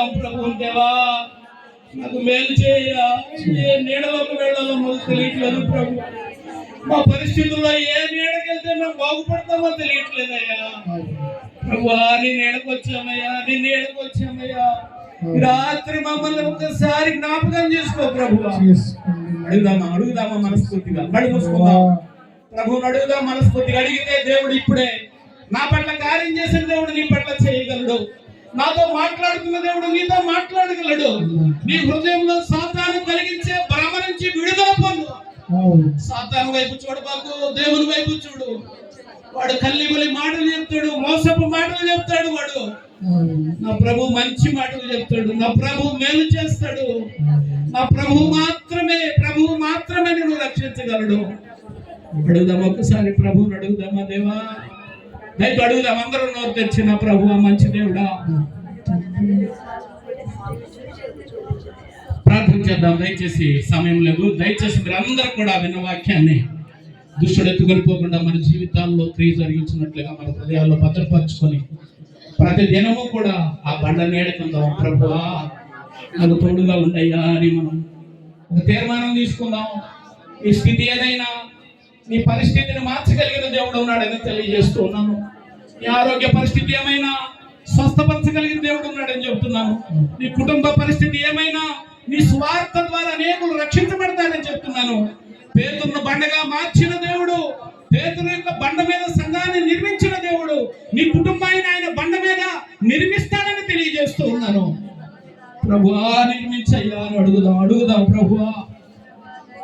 అడుగుదాం ప్రభు. దేవా నాకు మేలు చేయ, ఏ నీడలోకి వెళ్ళాలో మాకు తెలియట్లేదు ప్రభు. మా పరిస్థితుల్లో ఏ నీడకెళ్తే మేము బాగుపడతామో తెలియట్లేదయ్యా ప్రభు. నీ నీడకు వచ్చామయ్యా, నీ నీడకు వచ్చామయ్యా. రాత్రి మమ్మల్ని ఒక్కసారి జ్ఞాపకం చేసుకో ప్రభు. అడుగుదామా మనస్ఫూర్తిగా? కళ్ళు మూసుకుందాం, ప్రభువుని అడుగుదాం మనస్ఫూర్తిగా. అడిగితే దేవుడు ఇప్పుడే నా పట్ల కార్యం చేసిన దేవుడు నీ పట్ల చేయగలడు. నాతో మాట్లాడుతున్న దేవుడు నీతో మాట్లాడగలడు. నీ హృదయంలో సాతాను కలిగించే భ్రమ నుంచి విడుదల పొందు. సాతాను వైపు చూడబాకు, దేవుని వైపు చూడు. వాడు కల్లిబలి మాటలు చెప్తాడు, మోసపు మాటలు చెప్తాడు. వాడు నా ప్రభు మంచి మాటలు చెప్తాడు, నా ప్రభు మేలు చేస్తాడు. నా ప్రభువు మాత్రమే నిన్ను రక్షించగలడు. అడుగుదాం ఒక్కసారి ప్రభువుని అడుగుదామా? దేవా దయతో అడుగుదాం. అందరూ నోరు తెచ్చిన ప్రభు మంచి దేవుడా ప్రార్థన చేద్దాం. దయచేసి సమయం లేదు. దయచేసి మీరు అందరూ కూడా విన్న వాక్యాన్ని దుష్టుడు ఎత్తుకొనిపోకుండా మన జీవితాల్లో క్రియ జరిగించినట్లుగా మన హృదయాల్లో భద్రపరచుకొని ప్రతి దినము కూడా ఆ బండ నీడకుందాం. ప్రభువా నాకు తోడుగా ఉండయ్యా అని మనం ఒక తీర్మానం తీసుకుందాం. ఈ స్థితి ఏదైనా నీ పరిస్థితిని మార్చగలిగిన దేవుడు ఉన్నాడని తెలియజేస్తూ ఉన్నాను. నీ ఆరోగ్య పరిస్థితి ఏమైనా స్వస్థపరచగలిగిన దేవుడు ఉన్నాడని చెప్తున్నాను. నీ కుటుంబ పరిస్థితి ఏమైనా నీ స్వార్థ ద్వారా అనేకులు రక్షించబడతాడని చెప్తున్నాను. పేతురును బండగా మార్చిన దేవుడు, పేతురు యొక్క బండ మీద సంఘాన్ని నిర్మించిన దేవుడు నీ కుటుంబాన్ని ఆయన బండ మీద నిర్మిస్తాడని తెలియజేస్తూ ఉన్నాను. ప్రభువా నిర్మించయ్యా అని అడుగుదాం ప్రభువా.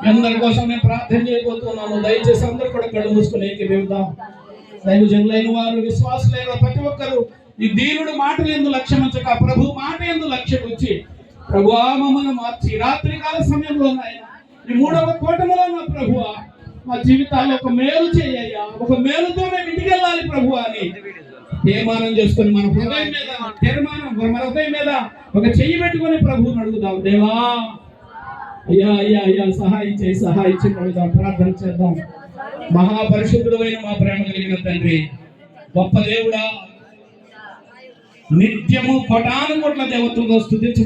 అందరి కోసం నేను ప్రార్థన చేయబోతున్నాను. దయచేసి అందరూ కూడా కళ్ళు మూసుకుని ఏకీభవిద్దాం. దైవజనులైన వారు, విశ్వాసులైన ప్రతి ఒక్కరు ఈ దీనుడు మాటలు ఎందుకు లక్ష్యం ఉంచక ప్రభు మాట ఎందుకు లక్ష్యం వచ్చి ప్రభువా మమ్మల్ని మార్చి రాత్రికాల సమయంలో ఈ 3వ కోటములో నా ప్రభువా మా జీవితాల్లో ఒక మేలు చేయ్యా, ఒక మేలుతో మేము ఇంటికి వెళ్ళాలి ప్రభు అని తీర్మానం చేసుకుని మన హృదయం మీద ఒక చెయ్యి పెట్టుకుని ప్రభువుని అడుగుదాం. దేవా అయ్యా సహాయం చేయి అడుగుదాం. ప్రార్థన చేద్దాం. మహాపరిశుద్ధుడు అయిన మా ప్రేమ కలిగిన తండ్రి, గొప్ప దేవుడా, నిత్యము కోటాను కోట్ల దేవతలతో స్తుతించు